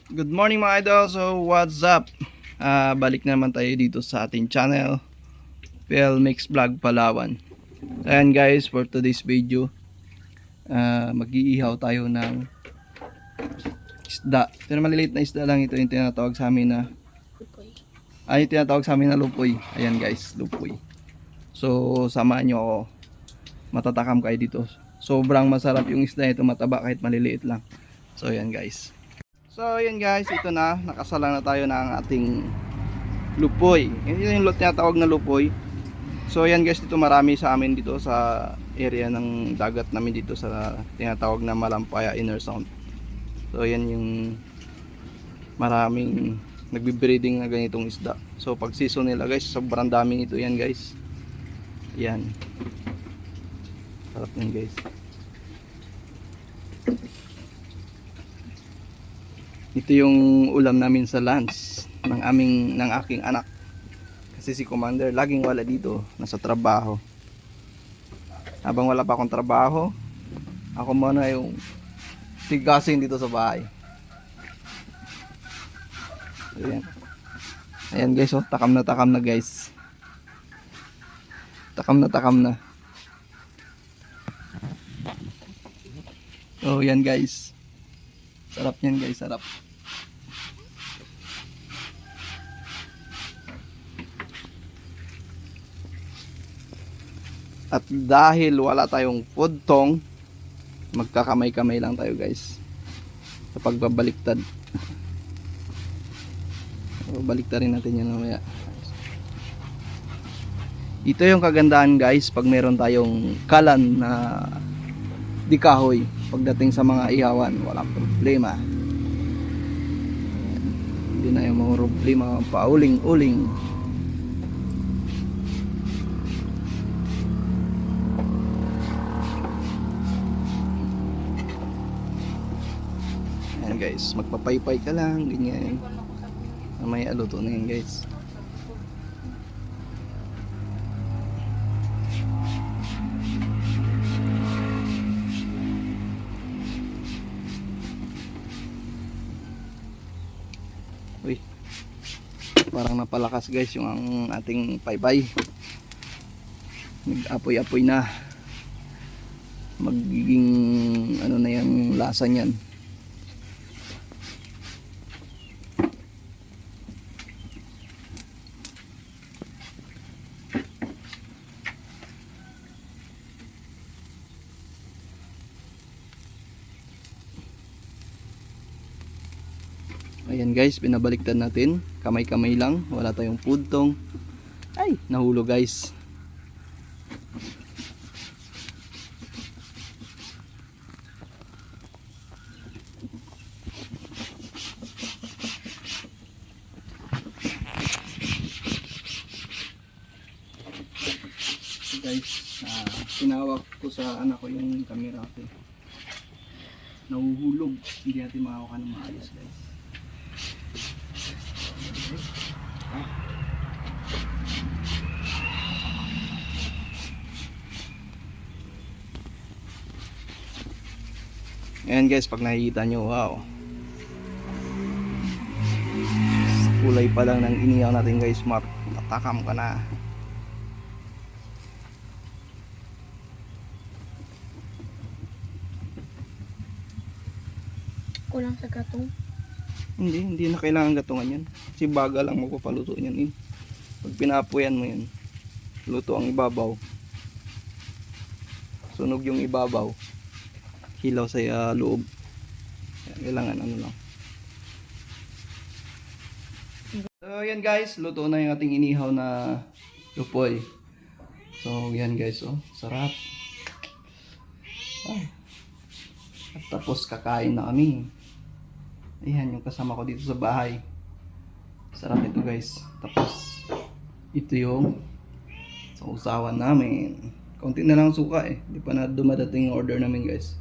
Good morning mga idol. So what's up? Balik na naman tayo dito sa ating channel, PL Mix Vlog Palawan. Ayan guys, for today's video, mag-iihaw tayo ng isda. Pero maliliit na isda lang ito, yung tinatawag sa amin na lupoy. Yung tinatawag sa amin na lupoy. Ayan guys, lupoy. So samahan nyo ako. Matatakam kayo dito. Sobrang masarap yung isda ito, mataba kahit maliliit lang. So ayan guys. So ayan guys, ito na, nakasalang na tayo ng ating lupoy. Ito yung tinatawag na lupoy. So ayan guys, dito marami sa amin dito sa area ng dagat namin dito sa tinatawag na Malampaya Inner Sound. So ayan yung maraming nagbe-breeding na ganitong isda. So pag season nila guys, sobrang daming ito yan guys. Yan. Sarap yan guys. Ito yung ulam namin sa lunch ng aking anak. Kasi si Commander laging wala dito, nasa trabaho. Habang wala pa akong trabaho, ako muna yung tigasin dito sa bahay. Ayan. Ayan guys, oh, takam na guys. Takam na. Oh, yan guys. Sarap yan guys, sarap. At dahil wala tayong food tong, magkakamay-kamay lang tayo guys sa pagbabaliktad. Baliktarin natin yan mamaya. Ito yung kagandahan guys pag meron tayong kalan na di kahoy. Pagdating sa mga ihawan, walang problema. Hindi na yung mga problema pauling-uling. Ayan guys, magpapaypay ka lang, ganyan. May aluto na yan guys. Uy, parang napalakas guys yung ating paypay. Nag-apoy-apoy na. Magiging ano na yung lasa niyan. Ayan guys, binabaliktad natin. Kamay-kamay lang, wala tayong food tong. Ay, nahulog guys. Guys, tinawag ko sa anak ko yung camera ko. Nahuhulog, hindi natin makakuha ng maayos guys. Ayan guys, pag nakikita nyo, wow, kulay pa lang ng inihaw natin guys, matakam ka na. Kulang sa gatong. Hindi na kailangan gatungan yan. Kasi baga lang magpapaluto yan. Pag pinapuyan mo yan, luto ang ibabaw. Sunog yung ibabaw. Hilaw sa loob. Kailangan ano lang. So yan guys, luto na yung ating inihaw na lupoy. So yan guys, oh, sarap. Ay. At tapos kakain na kami. Ayan yung kasama ko dito sa bahay. Sarap ito guys. Tapos ito yung sa usawan namin. Konti na lang suka eh. Hindi pa na dumadating yung order namin guys.